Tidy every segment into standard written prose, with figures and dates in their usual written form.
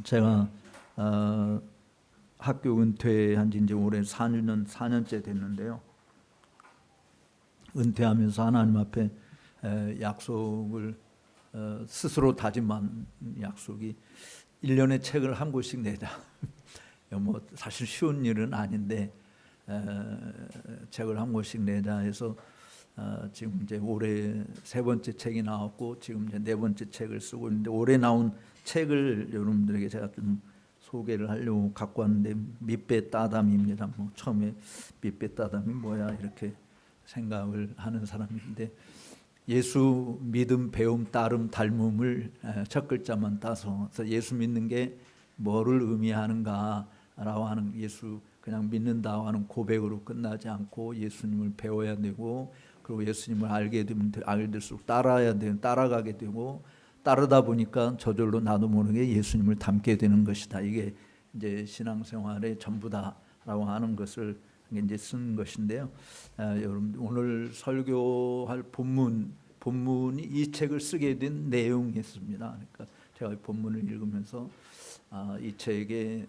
제가 학교 은퇴한 지 이제 올해 4년째 됐는데요. 은퇴하면서 하나님 앞에 약속을 스스로 다짐한 약속이 1년에 책을 한 권씩 내자. 뭐 사실 쉬운 일은 아닌데 책을 한 권씩 내자 해서 지금 이제 올해 3번째 책이 나왔고 지금 이제 4번째 책을 쓰고 있는데, 올해 나온 책을 여러분들에게 제가 좀 소개를 하려고 갖고 왔는데, 밑배 따담입니다. 뭐 처음에 밑배 따담이 뭐야 이렇게 생각을 하는 사람인데, 예수 믿음, 배움, 따름, 닮음을 첫 글자만 따서, 그래서 예수 믿는 게 뭐를 의미하는가라고 하는, 예수 그냥 믿는다고 하는 고백으로 끝나지 않고 예수님을 배워야 되고, 그리고 예수님을 알게 되면 알될수록 따라야 되고, 따라가게 되고, 따르다 보니까 저절로 나도 모르게 예수님을 닮게 되는 것이다. 이게 이제 신앙생활의 전부다라고 하는 것을 이제 쓴 것인데요. 여러분, 오늘 설교할 본문이 이 책을 쓰게 된 내용이었습니다. 그러니까 제가 본문을 읽으면서 이 책에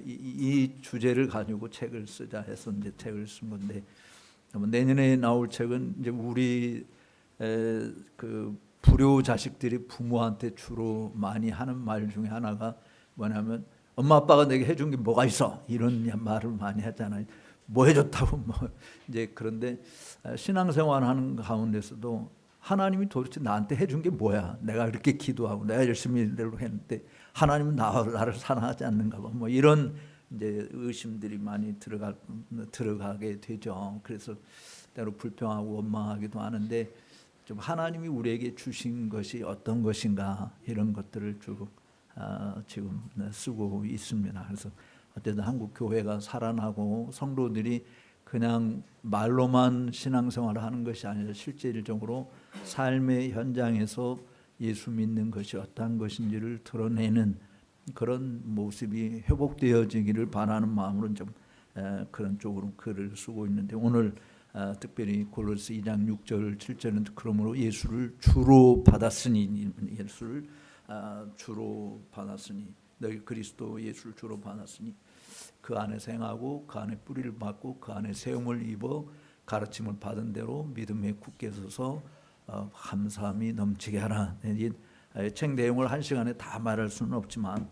이 주제를 가지고 책을 쓰자 해서 이제 책을 쓴 건데, 내년에 나올 책은 이제 우리 그 불효 자식들이 부모한테 주로 많이 하는 말 중에 하나가 뭐냐면, 엄마 아빠가 내게 해준 게 뭐가 있어, 이런 말을 많이 하잖아요. 뭐 해줬다고 뭐 이제. 그런데 신앙생활하는 가운데서도 하나님이 도대체 나한테 해준 게 뭐야? 내가 이렇게 기도하고 내가 열심히 일대로 했는데 하나님은 나를 사랑하지 않는가 봐. 뭐 이런 이제 의심들이 많이 들어가게 되죠. 그래서 때로 불평하고 원망하기도 하는데, 좀 하나님이 우리에게 주신 것이 어떤 것인가, 이런 것들을 쭉 지금 쓰고 있습니다. 그래서 어쨌든 한국 교회가 살아나고 성도들이 그냥 말로만 신앙생활을 하는 것이 아니라 실질적으로 삶의 현장에서 예수 믿는 것이 어떠한 것인지를 드러내는 그런 모습이 회복되어지기를 바라는 마음으로 좀 그런 쪽으로 글을 쓰고 있는데, 오늘 특별히 골로새 2장 6절 7절은 그러므로 예수를 주로 받았으니, 예수를 주로 받았으니, 너희 그리스도 예수를 주로 받았으니 그 안에서 행하고 그 안에 뿌리를 받고 그 안에 세움을 입어 가르침을 받은 대로 믿음에 굳게 서서 감사함이 넘치게 하라. 이 책 내용을 한 시간에 다 말할 수는 없지만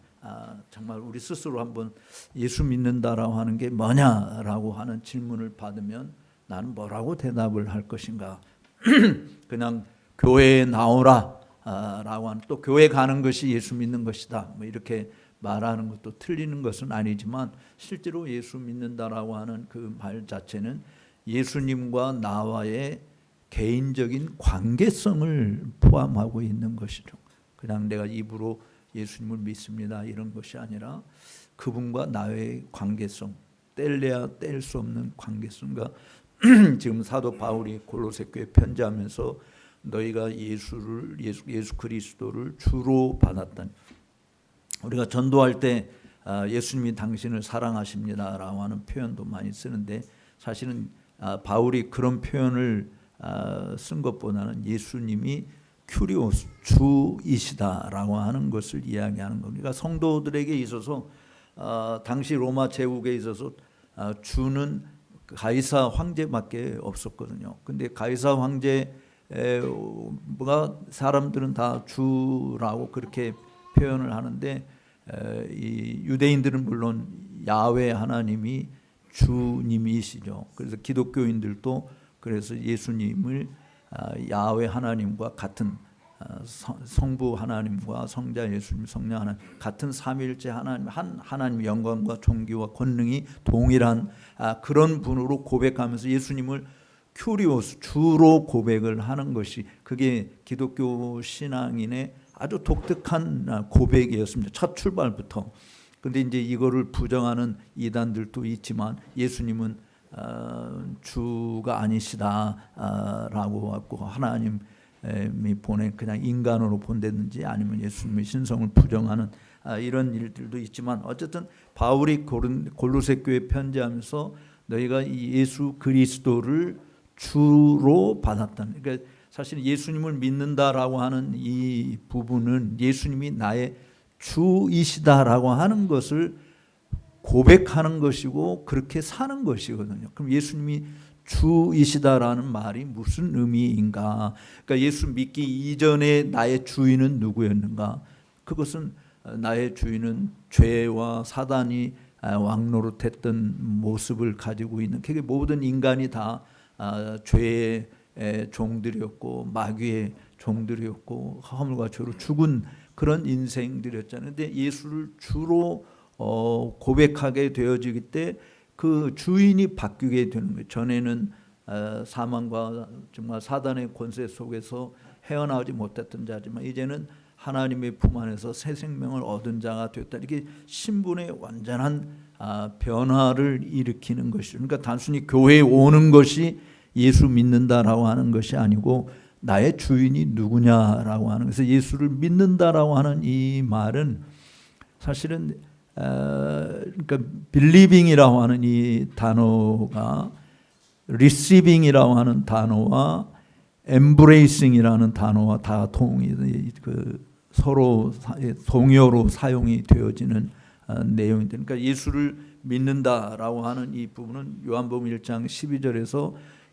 정말 우리 스스로 한번 예수 믿는다라고 하는 게 뭐냐라고 하는 질문을 받으면 나는 뭐라고 대답을 할 것인가. 그냥 교회에 나오라 라고 하는, 또 교회 가는 것이 예수 믿는 것이다, 뭐 이렇게 말하는 것도 틀리는 것은 아니지만, 실제로 예수 믿는다라고 하는 그 말 자체는 예수님과 나와의 개인적인 관계성을 포함하고 있는 것이죠. 그냥 내가 입으로 예수님을 믿습니다 이런 것이 아니라 그분과 나의 관계성, 뗄래야 뗄 수 없는 관계성과 지금 사도 바울이 골로새 교회 편지하면서 너희가 예수 그리스도를 주로 받았다니, 우리가 전도할 때 예수님이 당신을 사랑하십니다라고 하는 표현도 많이 쓰는데, 사실은 바울이 그런 표현을 쓴 것보다는 예수님이 큐리오스, 주이시다라고 하는 것을 이야기하는 겁니다. 그러니까 성도들에게 있어서 당시 로마 제국에 있어서 주는 가이사 황제밖에 없었거든요. 근데 가이사 황제가 사람들은 다 주라고 그렇게 표현을 하는데, 이 유대인들은 물론 야훼 하나님이 주님이시죠. 그래서 기독교인들도 그래서 예수님을 야훼 하나님과 같은, 성부 하나님과 성자 예수님, 성령 하나님 같은 삼위일체 하나님, 한 하나님 영광과 존귀와 권능이 동일한 그런 분으로 고백하면서 예수님을 큐리오스, 주로 고백을 하는 것이, 그게 기독교 신앙인의 아주 독특한 고백이었습니다. 첫 출발부터. 근데 이제 이거를 부정하는 이단들도 있지만, 예수님은 주가 아니시다라고 하고, 하나님이 보낸 그냥 인간으로 본다든지 아니면 예수님의 신성을 부정하는 이런 일들도 있지만, 어쨌든 바울이 골로새 교회 편지하면서 너희가 예수 그리스도를 주로 받았다는, 그러니까 사실 예수님을 믿는다라고 하는 이 부분은 예수님이 나의 주이시다라고 하는 것을 고백하는 것이고 그렇게 사는 것이거든요. 그럼 예수님이 주이시다라는 말이 무슨 의미인가? 그러니까 예수 믿기 이전에 나의 주인은 누구였는가? 그것은 나의 주인은 죄와 사단이 왕노릇했던 모습을 가지고 있는, 그게 모든 인간이 다 죄의 종들이었고 마귀의 종들이었고 허물과 죄로 죽은 그런 인생들이었잖아요. 근데 예수를 주로 고백하게 되어지기 때 그 주인이 바뀌게 되는 거예요. 전에는 사망과 정말 사단의 권세 속에서 헤어나오지 못했던 자지만 이제는 하나님의 품 안에서 새 생명을 얻은 자가 되었다. 이게 신분의 완전한 변화를 일으키는 것이죠. 그러니까 단순히 교회에 오는 것이 예수 믿는다라고 하는 것이 아니고 나의 주인이 누구냐라고 하는, 그래서 예수를 믿는다라고 하는 이 말은 사실은 그러니까 believing이라고 하는 이 단어가 receiving이라고 하는 단어와 embracing이라는 단어와 다 서로 동요로 사용이 되어지는 내용인데, 그러니까 예수를 믿는다라고 하는 이 부분은 요한복음 1장 12절에서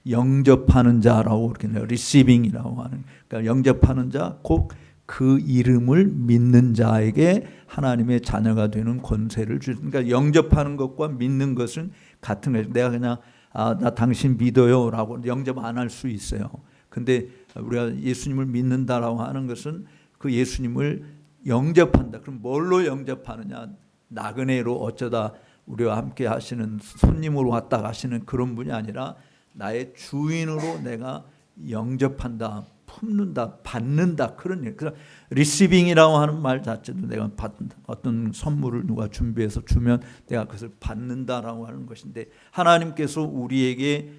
영접하는 자라고 이렇게 receiving이라고 하는, 그러니까 영접하는 자, 곧 그 이름을 믿는 자에게 하나님의 자녀가 되는 권세를 주신. 그러니까 영접하는 것과 믿는 것은 같은 거예요. 내가 그냥 나 당신 믿어요라고 영접 안 할 수 있어요. 근데 우리가 예수님을 믿는다라고 하는 것은 그 예수님을 영접한다. 그럼 뭘로 영접하느냐? 나그네로 어쩌다 우리와 함께 하시는 손님으로 왔다 가시는 그런 분이 아니라 나의 주인으로 내가 영접한다, 품는다, 받는다, 그런 일. 그래서 리시빙이라고 하는 말 자체도 내가 받는다. 어떤 선물을 누가 준비해서 주면 내가 그것을 받는다라고 하는 것인데, 하나님께서 우리에게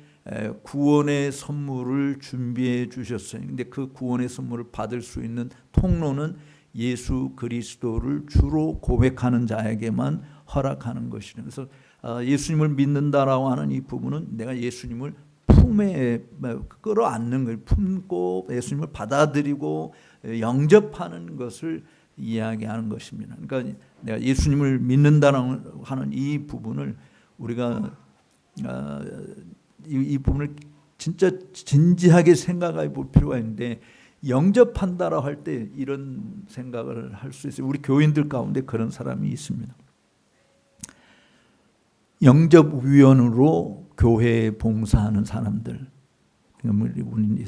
구원의 선물을 준비해 주셨어요. 근데 그 구원의 선물을 받을 수 있는 통로는 예수 그리스도를 주로 고백하는 자에게만 허락하는 것이죠. 그래서 예수님을 믿는다라고 하는 이 부분은 내가 예수님을 품에 끌어안는 걸, 품고 예수님을 받아들이고 영접하는 것을 이야기하는 것입니다. 그러니까 내가 예수님을 믿는다라는 하는 이 부분을 우리가 이 부분을 진짜 진지하게 생각해 볼 필요가 있는데, 영접한다라고 할 때 이런 생각을 할 수 있어요. 우리 교인들 가운데 그런 사람이 있습니다. 영접위원으로 교회에 봉사하는 사람들, 우리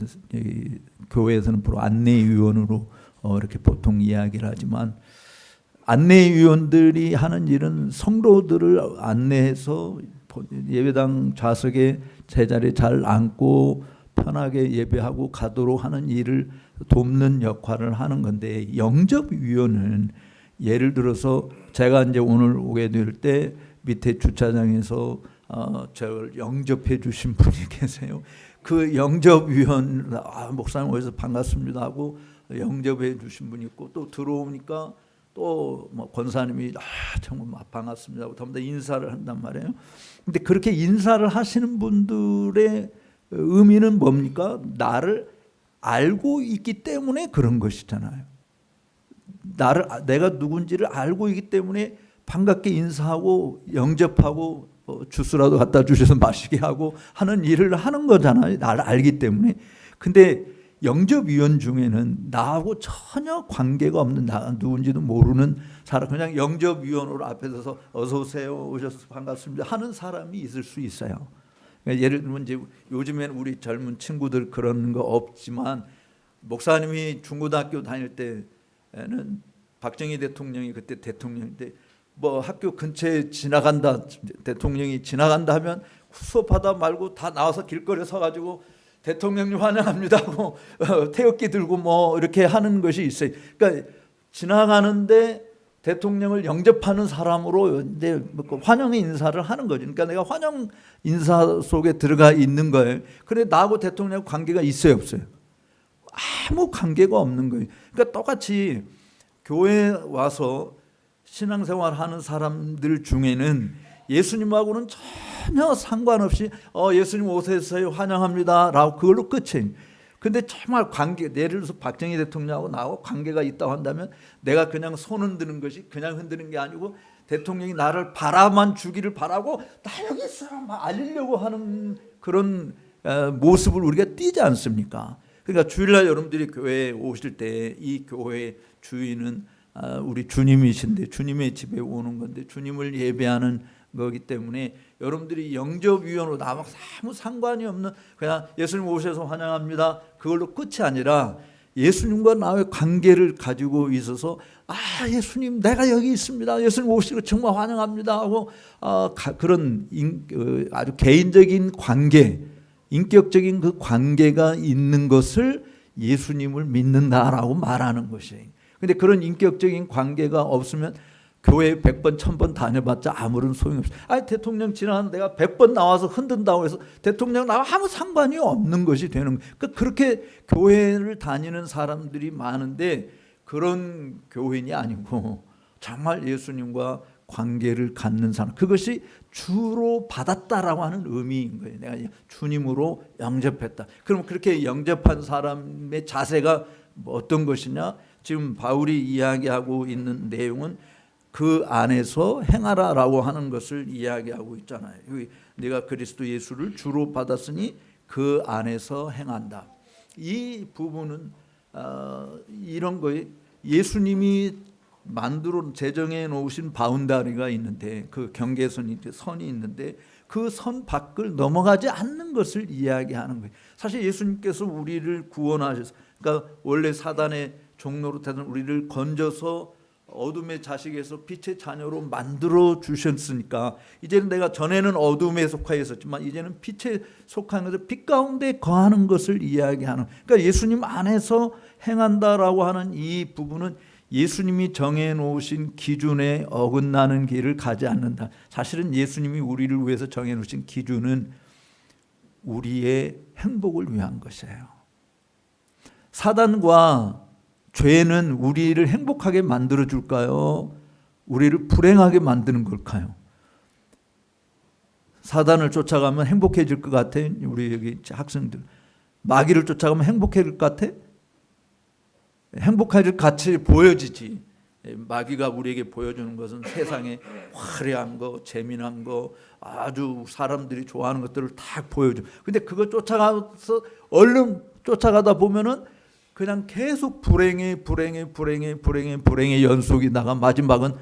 교회에서는 바로 안내위원으로 이렇게 보통 이야기를 하지만, 안내위원들이 하는 일은 성도들을 안내해서 예배당 좌석에 제자리에 잘 앉고 편하게 예배하고 가도록 하는 일을 돕는 역할을 하는 건데, 영접위원은 예를 들어서 제가 이제 오늘 오게 될 때 밑에 주차장에서 저를 영접해 주신 분이 계세요. 그 영접위원, 목사님 오셔서 반갑습니다 하고 영접해 주신 분이 있고, 또 들어오니까 또 권사님이 정말 반갑습니다 하고 전부 다 인사를 한단 말이에요. 근데 그렇게 인사를 하시는 분들의 의미는 뭡니까? 나를 알고 있기 때문에 그런 것이잖아요. 내가 누군지를 알고 있기 때문에 반갑게 인사하고 영접하고 주스라도 갖다 주셔서 마시게 하고 하는 일을 하는 거잖아요. 나를 알기 때문에. 근데 영접위원 중에는 나하고 전혀 관계가 없는, 나 누군지도 모르는 사람, 그냥 영접위원으로 앞에 서서 어서 오세요, 오셔서 반갑습니다 하는 사람이 있을 수 있어요. 그러니까 예를 들면 이제 요즘에는 우리 젊은 친구들 그런 거 없지만, 목사님이 중고등학교 다닐 때는 박정희 대통령이 그때 대통령인데 학교 근처에 지나간다, 대통령이 지나간다 하면 수업하다 말고 다 나와서 길거리에 서가지고 대통령님 환영합니다 하고 태극기 들고 이렇게 하는 것이 있어요. 그러니까 지나가는데 대통령을 영접하는 사람으로 이제 환영의 인사를 하는 거죠. 그러니까 내가 환영 인사 속에 들어가 있는 거예요. 그런데 나하고 대통령 관계가 있어요, 없어요? 아무 관계가 없는 거예요. 그러니까 똑같이 교회에 와서 신앙생활 하는 사람들 중에는 예수님하고는 전혀 상관없이 예수님 오세요 환영합니다 라고 그걸로 끝이에요. 근데 정말 관계, 예를 들어서 박정희 대통령하고 나하고 관계가 있다고 한다면 내가 그냥 손 흔드는 것이 그냥 흔드는 게 아니고 대통령이 나를 바라만 주기를 바라고 나 여기 있어 막 알리려고 하는 그런 모습을 우리가 띠지 않습니까? 그러니까 주일날 여러분들이 교회에 오실 때 이 교회의 주인은 우리 주님이신데 주님의 집에 오는 건데 주님을 예배하는 거기 때문에 여러분들이 영접위원으로 나와 아무 상관이 없는 그냥 예수님 오셔서 환영합니다 그걸로 끝이 아니라 예수님과 나의 관계를 가지고 있어서 예수님 내가 여기 있습니다 예수님 오시고 정말 환영합니다 하고 그런 아주 개인적인 관계 인격적인 그 관계가 있는 것을 예수님을 믿는다라고 말하는 것이에요. 근데 그런 인격적인 관계가 없으면 교회 100번 1000번 다녀봤자 아무런 소용이 없어요. 대통령 지나가는 내가 100번 나와서 흔든다고 해서 대통령 나와 아무 상관이 없는 것이 되는 거예요. 그러니까 그렇게 교회를 다니는 사람들이 많은데 그런 교인이 아니고 정말 예수님과 관계를 갖는 사람, 그것이 주로 받았다라고 하는 의미인 거예요. 내가 주님으로 영접했다. 그럼 그렇게 영접한 사람의 자세가 어떤 것이냐? 지금 바울이 이야기하고 있는 내용은 그 안에서 행하라라고 하는 것을 이야기하고 있잖아요. 네가 그리스도 예수를 주로 받았으니 그 안에서 행한다. 이 부분은 이런 거예요. 예수님이 만들어 제정해 놓으신 바운다리가 있는데 그 경계선이 선이 있는데 그 선 밖을 넘어가지 않는 것을 이야기하는 거예요. 사실 예수님께서 우리를 구원하셔서 그러니까 원래 사단의 종로로 되던 우리를 건져서 어둠의 자식에서 빛의 자녀로 만들어 주셨으니까 이제는 내가 전에는 어둠에 속하여 있었지만 이제는 빛에 속한 것을 빛 가운데 거하는 것을 이야기하는 그러니까 예수님 안에서 행한다라고 하는 이 부분은 예수님이 정해놓으신 기준에 어긋나는 길을 가지 않는다. 사실은 예수님이 우리를 위해서 정해놓으신 기준은 우리의 행복을 위한 것이에요. 사단과 죄는 우리를 행복하게 만들어 줄까요? 우리를 불행하게 만드는 걸까요? 사단을 쫓아가면 행복해질 것 같아? 우리 여기 학생들 마귀를 쫓아가면 행복해질 것 같아? 행복해질 같이 보여지지. 마귀가 우리에게 보여주는 것은 세상에 화려한 거, 재미난 거, 아주 사람들이 좋아하는 것들을 다 보여줘. 근데 그거 쫓아가서 얼른 쫓아가다 보면은 그냥 계속 불행의 연속이 나가 마지막은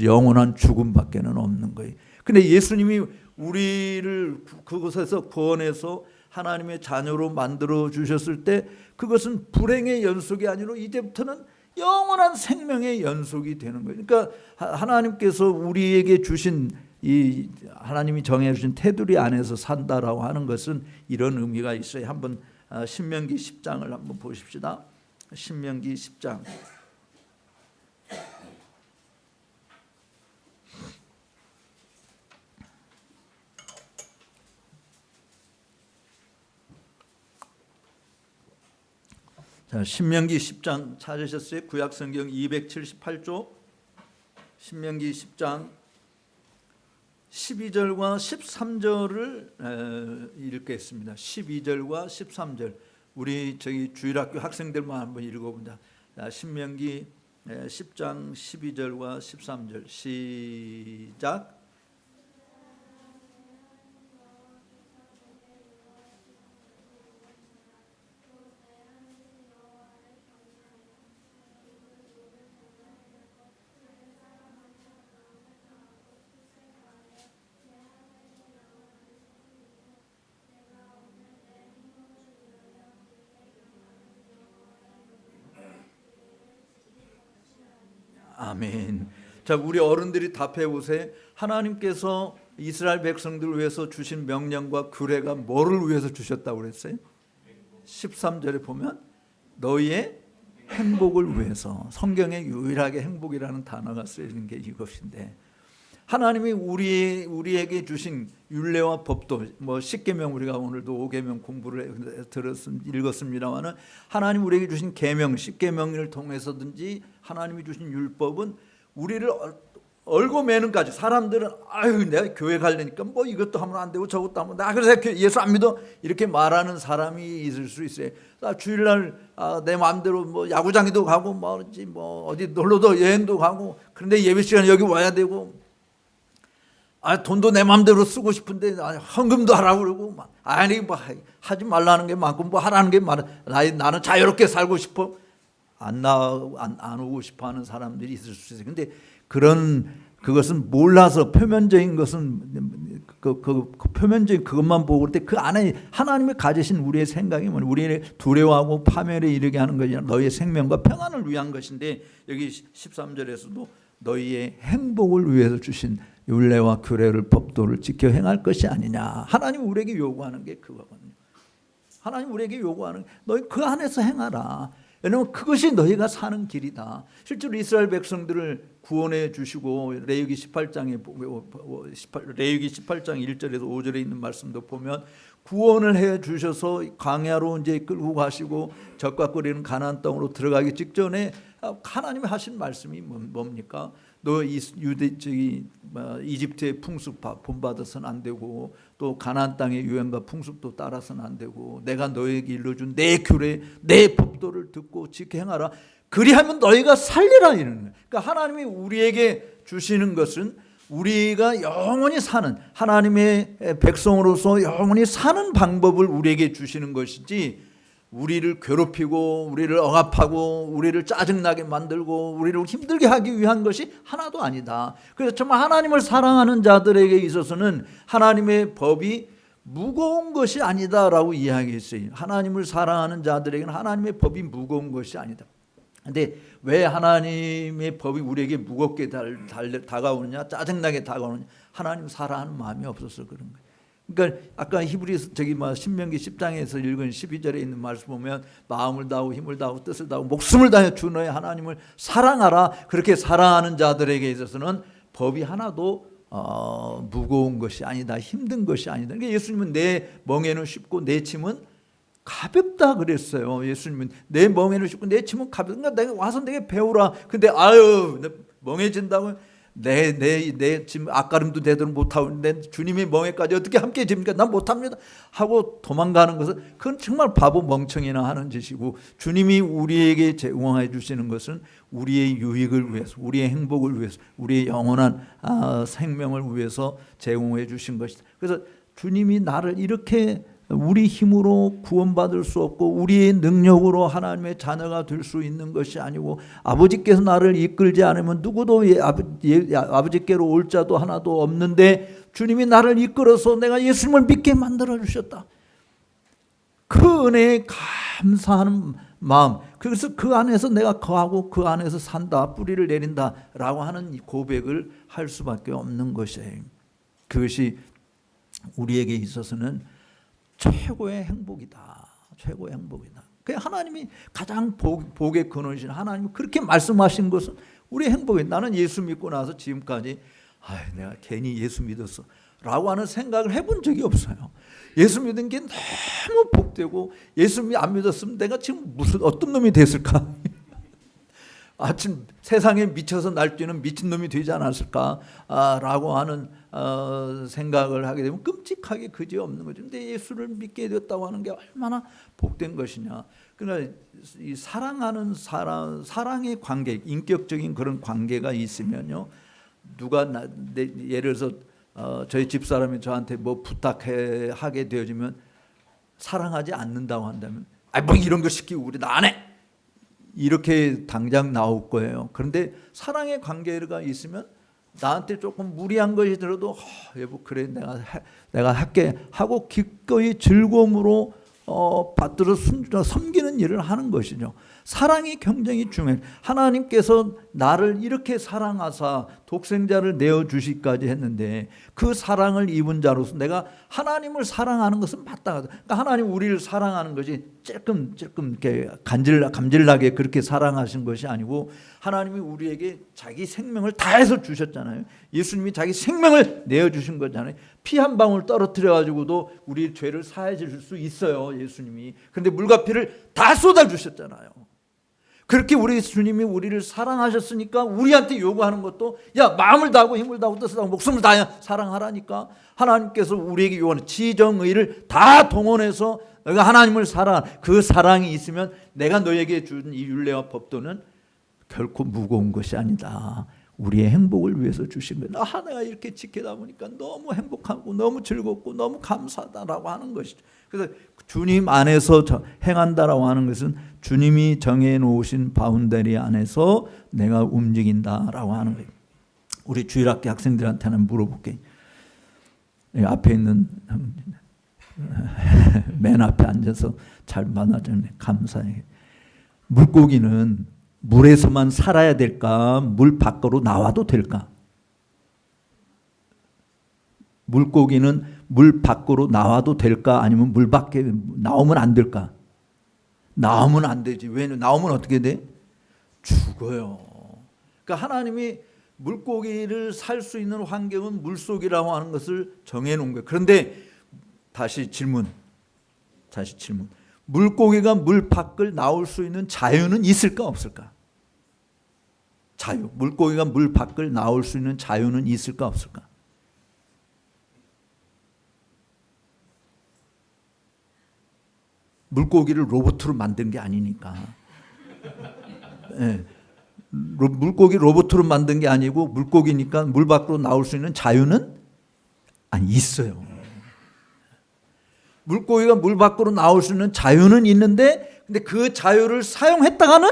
영원한 죽음밖에는 없는 거예요. 근데 예수님이 우리를 그곳에서 구원해서 하나님의 자녀로 만들어 주셨을 때 그것은 불행의 연속이 아니라 이제부터는 영원한 생명의 연속이 되는 거예요. 그러니까 하나님께서 우리에게 주신 이 하나님이 정해 주신 테두리 안에서 산다라고 하는 것은 이런 의미가 있어요. 한번 신명기 10장을 한번 보십시다. 신명기 10장. 자, 신명기 10장 찾으셨어요? 구약성경 278조 신명기 10장 12절과 13절을 읽겠습니다. 12절과 13절 우리 저기 주일학교 학생들만 한번 읽어보자. 신명기 10장 12절과 13절 시작. 아멘. 자, 우리 어른들이 답해 보세요. 하나님께서 이스라엘 백성들을 위해서 주신 명령과 규례가 뭐를 위해서 주셨다고 그랬어요? 13절에 보면 너희의 행복을 위해서. 성경에 유일하게 행복이라는 단어가 쓰여진 게 이것인데 하나님이 우리에게 주신 율례와 법도 뭐 10계명 우리가 오늘도 5계명 공부를 읽었습니다마는 하나님 우리에게 주신 계명 10계명을 통해서든지 하나님이 주신 율법은 우리를 얼고매는까지. 사람들은 아유 내가 교회 가려니까 뭐 이것도 하면 안 되고 저것도 하면 나 그래서 예수 안 믿어 이렇게 말하는 사람이 있을 수 있어요. 나 주일날 내 마음대로 뭐 야구장에도 가고 뭐 어디 놀러도 여행도 가고 그런데 예배 시간에 여기 와야 되고 돈도 내 마음대로 쓰고 싶은데 헌금도 하라고 그러고 아니 뭐 하지 말라는 게 많고 뭐 하라는 게 많아. 나는 자유롭게 살고 싶어. 안 오고 싶어하는 사람들이 있을 수 있어요. 근데 그것은 몰라서 표면적인 것은 그 표면적인 그것만 보고 그럴 때 그 안에 하나님이 가지신 우리의 생각이 뭐냐? 우리의 두려워하고 파멸에 이르게 하는 것이냐? 너희의 생명과 평안을 위한 것인데 여기 13절에서도 너희의 행복을 위해서 주신 율례와 규례를 법도를 지켜 행할 것이 아니냐. 하나님 우리에게 요구하는 게 그거거든요. 하나님 우리에게 요구하는 너희 그 안에서 행하라. 왜냐하면 그것이 너희가 사는 길이다. 실제로 이스라엘 백성들을 구원해 주시고 레위기 18장 1절에서 5절에 있는 말씀도 보면 구원을 해 주셔서 광야로 이제 끌고 가시고 적과 끓이는 가나안 땅으로 들어가기 직전에 하나님이 하신 말씀이 뭡니까? 너 이집트의 풍습 본받아서는 안 되고 또 가나안 땅의 유행과 풍습도 따라서는 안 되고 내가 너에게 일러준 내 규례 내 법도를 듣고 지켜 행하라. 그리하면 너희가 살리라 이러는 거예요. 그러니까 하나님이 우리에게 주시는 것은 우리가 영원히 사는 하나님의 백성으로서 영원히 사는 방법을 우리에게 주시는 것이지 우리를 괴롭히고 우리를 억압하고 우리를 짜증나게 만들고 우리를 힘들게 하기 위한 것이 하나도 아니다. 그래서 정말 하나님을 사랑하는 자들에게 있어서는 하나님의 법이 무거운 것이 아니다라고 이야기했어요. 하나님을 사랑하는 자들에게는 하나님의 법이 무거운 것이 아니다. 근데 왜 하나님의 법이 우리에게 무겁게 다가오느냐, 짜증나게 다가오느냐? 하나님 사랑하는 마음이 없어서 그런 거예요. 그러니까 아까 히브리서 신명기 10장에서 읽은 12절에 있는 말씀 보면 마음을 다하고 힘을 다하고 뜻을 다하고 목숨을 다하여 주 너의 하나님을 사랑하라. 그렇게 사랑하는 자들에게 있어서는 법이 하나도 무거운 것이 아니다, 힘든 것이 아니다. 그러니까 예수님은 내 멍에는 쉽고 내 짐은 가볍다 그랬어요. 예수님은 내 멍에는 쉽고 내 짐은 가볍다. 그러니까 내가 와서 내게 배우라. 근데 아유 멍해진다고 내 지금 앞가림도 제대로 못하고 내 주님의 멍에까지 어떻게 함께 집니까? 난 못합니다 하고 도망가는 것은 그건 정말 바보 멍청이나 하는 짓이고 주님이 우리에게 제공해 주시는 것은 우리의 유익을 위해서 우리의 행복을 위해서 우리의 영원한 생명을 위해서 제공해 주신 것이다. 그래서 주님이 나를 이렇게 우리 힘으로 구원받을 수 없고 우리의 능력으로 하나님의 자녀가 될 수 있는 것이 아니고 아버지께서 나를 이끌지 않으면 누구도 아버지께로 올 자도 하나도 없는데 주님이 나를 이끌어서 내가 예수님을 믿게 만들어 주셨다. 그 은혜에 감사하는 마음, 그래서 그 안에서 내가 거하고 그 안에서 산다, 뿌리를 내린다라고 하는 고백을 할 수밖에 없는 것이에요. 그것이 우리에게 있어서는 최고의 행복이다. 최고의 행복이다. 그 하나님이 가장 복의 근원이신 하나님이 그렇게 말씀하신 것은 우리의 행복이에요. 나는 예수 믿고 나서 지금까지 내가 괜히 예수 믿었어 라고 하는 생각을 해본 적이 없어요. 예수 믿은 게 너무 복되고 예수 안 믿었으면 내가 지금 어떤 놈이 됐을까? 아침 세상에 미쳐서 날뛰는 미친놈이 되지 않았을까? 라고 하는 생각을 하게 되면 끔찍하게 그지없는 거죠. 근데 예수를 믿게 되었다고 하는 게 얼마나 복된 것이냐. 그러나 이 사랑의 관계, 인격적인 그런 관계가 있으면요. 예를 들어서 저희 집사람이 저한테 뭐 하게 되어지면 사랑하지 않는다고 한다면 뭐 이런 거 시키고 우리 나 안 해. 이렇게 당장 나올 거예요. 그런데 사랑의 관계가 있으면 나한테 조금 무리한 것이 들어도 여보 그래 내가 할게 하고 기꺼이 즐거움으로 받들어 섬기는 일을 하는 것이죠. 사랑이 굉장히 중요해요. 하나님께서 나를 이렇게 사랑하사 독생자를 내어주시기까지 했는데 그 사랑을 입은 자로서 내가 하나님을 사랑하는 것은 마땅하다. 그러니까 하나님 우리를 사랑하는 것이 조금 이렇게 감질나게 그렇게 사랑하신 것이 아니고 하나님이 우리에게 자기 생명을 다해서 주셨잖아요. 예수님이 자기 생명을 내어주신 거잖아요. 피 한 방울 떨어뜨려 가지고도 우리 죄를 사해 줄 수 있어요. 예수님이. 그런데 물과 피를 다 쏟아주셨잖아요. 그렇게 우리 주님이 우리를 사랑하셨으니까 우리한테 요구하는 것도 야 마음을 다하고 힘을 다하고 뜻을 다하고 목숨을 다하여 사랑하라니까. 하나님께서 우리에게 요구하는 지정의를 다 동원해서 너가 하나님을 사랑하, 그 사랑이 있으면 내가 너에게 준 이 율례와 법도는 결코 무거운 것이 아니다. 우리의 행복을 위해서 주신 거예요. 내가 이렇게 지키다 보니까 너무 행복하고 너무 즐겁고 너무 감사하다라고 하는 것이죠. 그래서 주님 안에서 행한다라고 하는 것은 주님이 정해놓으신 바운더리 안에서 내가 움직인다라고 하는 거예요. 우리 주일학교 학생들한테는 물어볼게요. 앞에 있는 맨 앞에 앉아서 잘 만나주네. 감사해. 물고기는 물에서만 살아야 될까? 물 밖으로 나와도 될까? 물고기는 물 밖으로 나와도 될까? 아니면 물 밖에 나오면 안 될까? 나오면 안 되지. 왜냐면 나오면 어떻게 돼? 죽어요. 그러니까 하나님이 물고기를 살 수 있는 환경은 물속이라고 하는 것을 정해놓은 거예요. 그런데 다시 질문. 물고기가 물 밖을 나올 수 있는 자유는 있을까 없을까? 자유. 물고기가 물 밖을 나올 수 있는 자유는 있을까 없을까? 물고기를 로봇으로 만든 게 아니니까. 네. 물고기 로봇으로 만든 게 아니고 물고기니까 물 밖으로 나올 수 있는 자유는 있어요. 물고기가 물 밖으로 나올 수 있는 자유는 있는데 근데 그 자유를 사용했다가는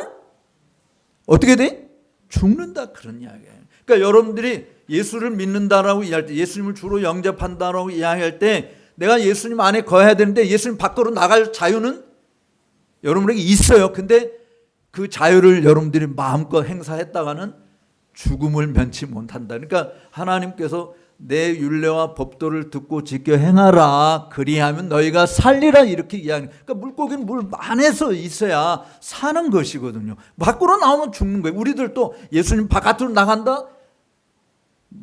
어떻게 돼? 죽는다 그런 이야기예요. 그러니까 여러분들이 예수를 믿는다라고 이야기할 때 예수님을 주로 영접한다라고 이야기할 때 내가 예수님 안에 거해야 되는데 예수님 밖으로 나갈 자유는 여러분에게 있어요. 근데 그 자유를 여러분들이 마음껏 행사했다가는 죽음을 면치 못한다. 그러니까 하나님께서 내 율례와 법도를 듣고 지켜 행하라. 그리하면 너희가 살리라. 이렇게 이야기해요. 그러니까 물고기는 물 안에서 있어야 사는 것이거든요. 밖으로 나오면 죽는 거예요. 우리들도 예수님 바깥으로 나간다?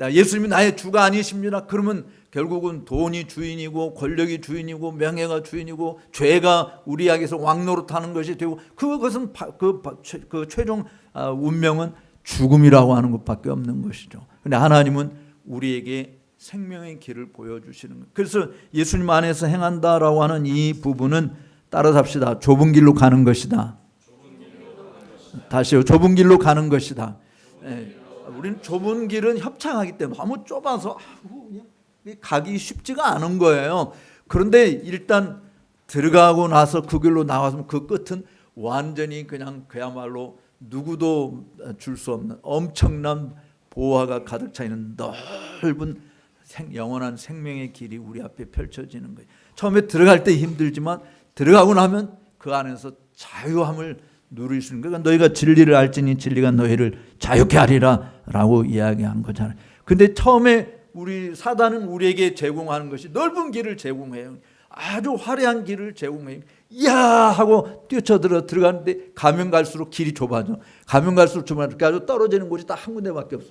예수님이 나의 주가 아니십니다. 그러면 결국은 돈이 주인이고 권력이 주인이고 명예가 주인이고 죄가 우리에게서 왕노릇하는 것이 되고 그것은 그 최종 운명은 죽음이라고 하는 것밖에 없는 것이죠. 그런데 하나님은 우리에게 생명의 길을 보여주시는 거예요. 그래서 예수님 안에서 행한다라고 하는 이 부분은 따라잡시다. 좁은 길로 가는 것이다. 다시요. 좁은 길로 가는 것이다. 네. 우리는 좁은 길은 협착하기 때문에 너무 좁아서 가기 쉽지가 않은 거예요. 그런데 일단 들어가고 나서 그 길로 나와서 그 끝은 완전히 그냥 그야말로 누구도 줄 수 없는 엄청난 보화가 가득 차 있는 넓은 영원한 생명의 길이 우리 앞에 펼쳐지는 거예요. 처음에 들어갈 때 힘들지만 들어가고 나면 그 안에서 자유함을 누릴 수 있는 거예요. 그러니까 너희가 진리를 알지니 진리가 너희를 자유케 하리라 라고 이야기한 거잖아요. 근데 처음에 우리 사단은 우리에게 제공하는 것이 넓은 길을 제공해요. 아주 화려한 길을 제공해요. 이야 하고 뛰쳐들어가는데 가면 갈수록 길이 좁아져. 가면 갈수록 좁아지니까 아주 떨어지는 곳이 딱 한 군데밖에 없어.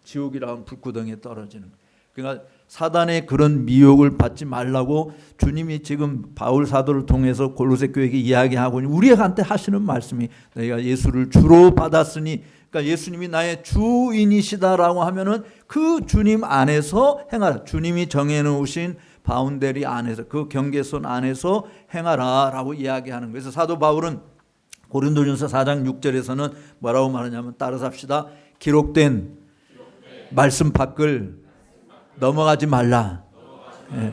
지옥이라는 불구덩이에 떨어지는. 그러니까 사단의 그런 미혹을 받지 말라고 주님이 지금 바울 사도를 통해서 골로새 교회에게 이야기하고 우리한테 하시는 말씀이 너희가 예수를 주로 받았으니 그러니까 예수님이 나의 주인이시다라고 하면은 그 주님 안에서 행하라. 주님이 정해놓으신 바운더리 안에서 그 경계선 안에서 행하라라고 이야기하는 거예요. 그래서 사도 바울은 고린도전서 4장 6절에서는 뭐라고 말하냐면 따라삽시다. 기록된 말씀 밖을 넘어가지 말라. 예.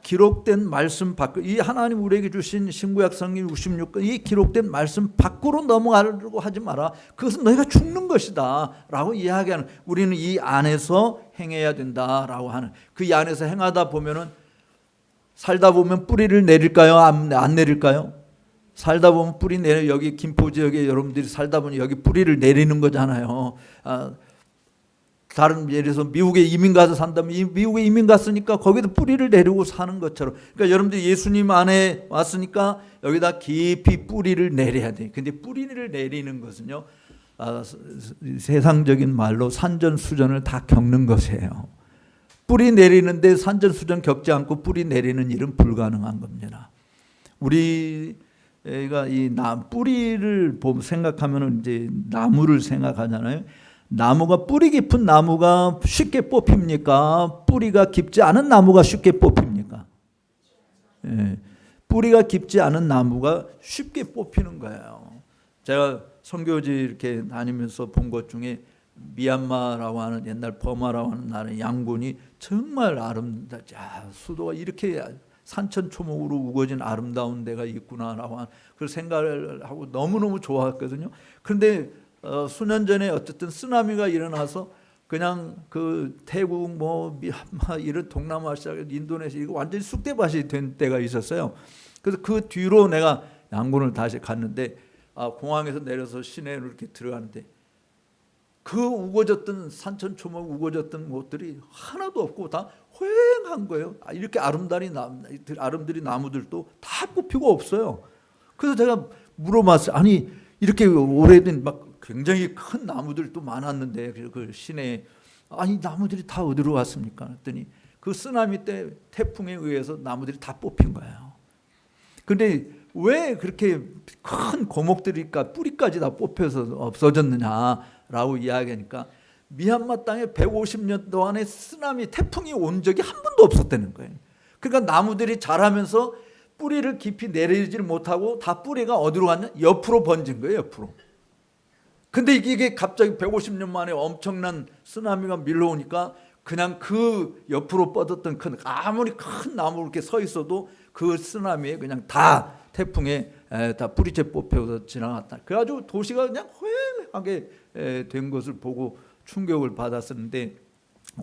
기록된 말씀 밖을 이 하나님 우리에게 주신 신구약 성경 66권 이 기록된 말씀 밖으로 넘어가려고 하지 마라. 그것은 너희가 죽는 것이다 라고 이야기하는 우리는 이 안에서 행해야 된다라고 하는 그 이 안에서 행하다 보면은 살다 보면 뿌리를 내릴까요? 안 내릴까요? 살다 보면 뿌리 내려 여기 김포 지역에 여러분들이 살다 보면 여기 뿌리를 내리는 거잖아요. 다른 예를 들어서 미국에 이민 가서 산다면 미국에 이민 갔으니까 거기도 뿌리를 내리고 사는 것처럼 그러니까 여러분들이 예수님 안에 왔으니까 여기다 깊이 뿌리를 내려야 돼요. 근데 뿌리를 내리는 것은요 세상적인 말로 산전수전을 다 겪는 것이에요. 뿌리 내리는데 산전수전 겪지 않고 뿌리 내리는 일은 불가능한 겁니다. 우리 얘가 이 뿌리를 생각하면은 이제 나무를 생각하잖아요. 나무가 뿌리 깊은 나무가 쉽게 뽑힙니까? 뿌리가 깊지 않은 나무가 쉽게 뽑힙니까? 예, 뿌리가 깊지 않은 나무가 쉽게 뽑히는 거예요. 제가 선교지 이렇게 다니면서 본 것 중에 미얀마라고 하는 옛날 버마라고 하는 나라의 양곤이 정말 아름답지. 수도가 이렇게 산천초목으로 우거진 아름다운 데가 있구나라고 하는 그 생각을 하고 너무너무 좋아했거든요. 그런데 수년 전에 어쨌든 쓰나미가 일어나서 그냥 그 태국 뭐 미얀마 이런 동남아시아 인도네시아 이거 완전히 쑥대밭이 된 때가 있었어요. 그래서 그 뒤로 내가 양곤을 다시 갔는데 공항에서 내려서 시내로 이렇게 들어가는데 그 우거졌던 산천초목 우거졌던 곳들이 하나도 없고 다 호행한 거예요. 이렇게 아름드리 나무들도 다 뽑히고 없어요. 그래서 제가 물어봤어요. 아니 이렇게 오래된 막 굉장히 큰 나무들도 많았는데 그 시내에 아니 나무들이 다 어디로 갔습니까? 그랬더니 그 쓰나미 때 태풍에 의해서 나무들이 다 뽑힌 거예요. 근데 왜 그렇게 큰 고목들이니까 뿌리까지 다 뽑혀서 없어졌느냐라고 이야기하니까 미얀마 땅에 150년 동안에 쓰나미 태풍이 온 적이 한 번도 없었다는 거예요. 그러니까 나무들이 자라면서 뿌리를 깊이 내리질 못하고 다 뿌리가 어디로 갔냐? 옆으로 번진 거예요. 옆으로. 근데 이게 갑자기 150년 만에 엄청난 쓰나미가 밀려오니까 그냥 그 옆으로 뻗었던 아무리 큰 나무 이렇게 서 있어도 그 쓰나미에 그냥 다 태풍에 다 뿌리채 뽑혀서 지나갔다. 그래가지고 도시가 그냥 호행하게 된 것을 보고 충격을 받았었는데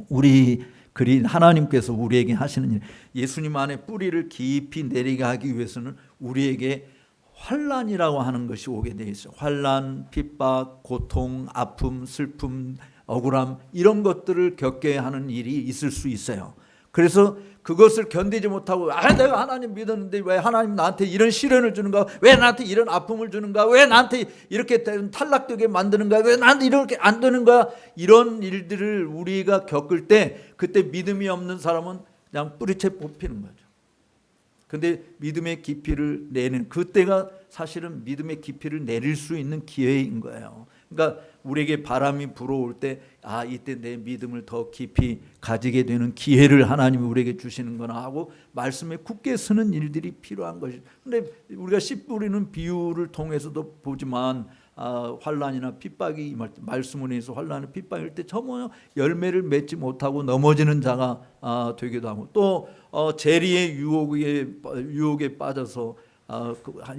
우리 그린 하나님께서 우리에게 하시는 일, 예수님 안에 뿌리를 깊이 내리게 하기 위해서는 우리에게 환난이라고 하는 것이 오게 돼 있어요. 환난, 핍박, 고통, 아픔, 슬픔, 억울함 이런 것들을 겪게 하는 일이 있을 수 있어요. 그래서 그것을 견디지 못하고 내가 하나님 믿었는데 왜 하나님 나한테 이런 시련을 주는가? 왜 나한테 이런 아픔을 주는가? 왜 나한테 이렇게 탈락되게 만드는가? 왜 나한테 이렇게 안 되는가? 이런 일들을 우리가 겪을 때 그때 믿음이 없는 사람은 그냥 뿌리채 뽑히는 거죠. 근데 믿음의 깊이를 내는 그때가 사실은 믿음의 깊이를 내릴 수 있는 기회인 거예요. 그러니까 우리에게 바람이 불어올 때 이때 내 믿음을 더 깊이 가지게 되는 기회를 하나님이 우리에게 주시는구나 하고 말씀에 굳게 서는 일들이 필요한 것이죠. 그런데 우리가 씨 뿌리는 비유를 통해서도 보지만 환난이나 핍박이 말씀을 해서 환난이나 핍박일 때 전혀 열매를 맺지 못하고 넘어지는 자가 되기도 하고 또 재리의 유혹에 빠져서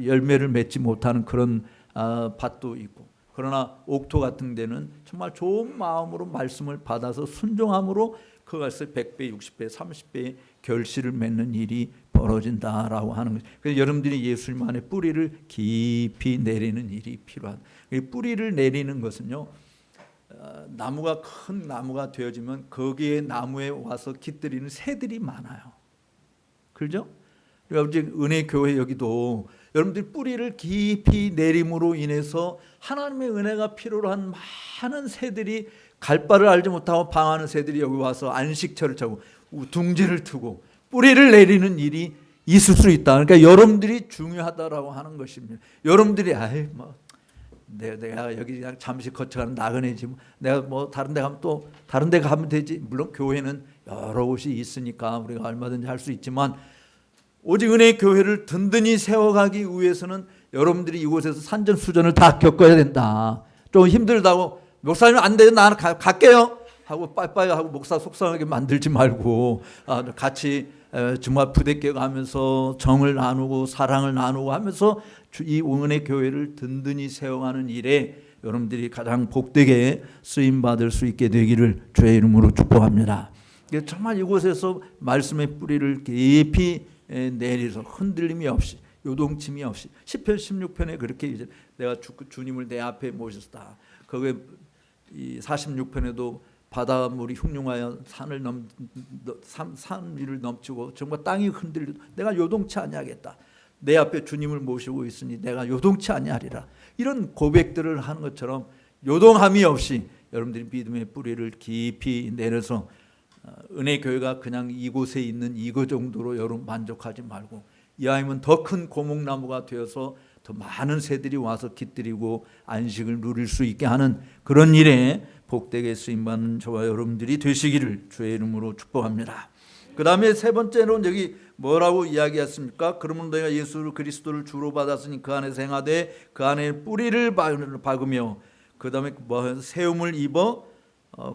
열매를 맺지 못하는 그런 밭도 있고 그러나 옥토 같은 데는 정말 좋은 마음으로 말씀을 받아서 순종함으로 그것을 100배, 60배, 30배의 결실을 맺는 일이 벌어진다라고 하는 거죠. 그래서 여러분들이 예수님 안에 뿌리를 깊이 내리는 일이 필요한. 뿌리를 내리는 것은요. 나무가 큰 나무가 되어지면 거기에 나무에 와서 깃들이는 새들이 많아요. 그렇죠? 그러니까 은혜 교회 여기도 여러분들이 뿌리를 깊이 내림으로 인해서 하나님의 은혜가 필요로 한 많은 새들이 갈 바를 알지 못하고 방황하는 새들이 여기 와서 안식처를 차고 둥지를 트고 뿌리를 내리는 일이 있을 수 있다. 그러니까 여러분들이 중요하다라고 하는 것입니다. 여러분들이 내가 여기 그냥 잠시 거쳐가는 나그네지 내가 다른 데 가면 또 다른 데 가면 되지. 물론 교회는 여러 곳이 있으니까 우리가 얼마든지 할 수 있지만 오직 은혜의 교회를 든든히 세워가기 위해서는 여러분들이 이곳에서 산전수전을 다 겪어야 된다. 좀 힘들다고 목사님 안 돼요. 나는 갈게요. 하고 빠이빠이 하고 목사 속상하게 만들지 말고 같이 정말 부대껴 가면서 정을 나누고 사랑을 나누고 하면서 이 은혜 교회를 든든히 세워가는 일에 여러분들이 가장 복되게 쓰임 받을 수 있게 되기를 주의 이름으로 축복합니다. 정말 이곳에서 말씀의 뿌리를 깊이 내리서 흔들림이 없이 요동침이 없이 시편 16편에 그렇게 이제 내가 주님을 내 앞에 모셨다. 거기에 이 46편에도 바닷물이 흉흉하여 산 위를 넘치고 정말 땅이 흔들리도 내가 요동치 아니하겠다. 내 앞에 주님을 모시고 있으니 내가 요동치 아니하리라. 이런 고백들을 하는 것처럼 요동함이 없이 여러분들이 믿음의 뿌리를 깊이 내려서 은혜 교회가 그냥 이곳에 있는 이거 정도로 여러분 만족하지 말고 이왕이면 더 큰 고목나무가 되어서 더 많은 새들이 와서 깃들이고 안식을 누릴 수 있게 하는 그런 일에 복되게 쓰임받는 저와 여러분들이 되시기를 주의 이름으로 축복합니다. 그 다음에 세 번째로는 여기 뭐라고 이야기했습니까? 그러면 너희가 예수 그리스도를 주로 받았으니 그 안에서 행하되 그 안에 뿌리를 박으며 그 다음에 뭐 세움을 입어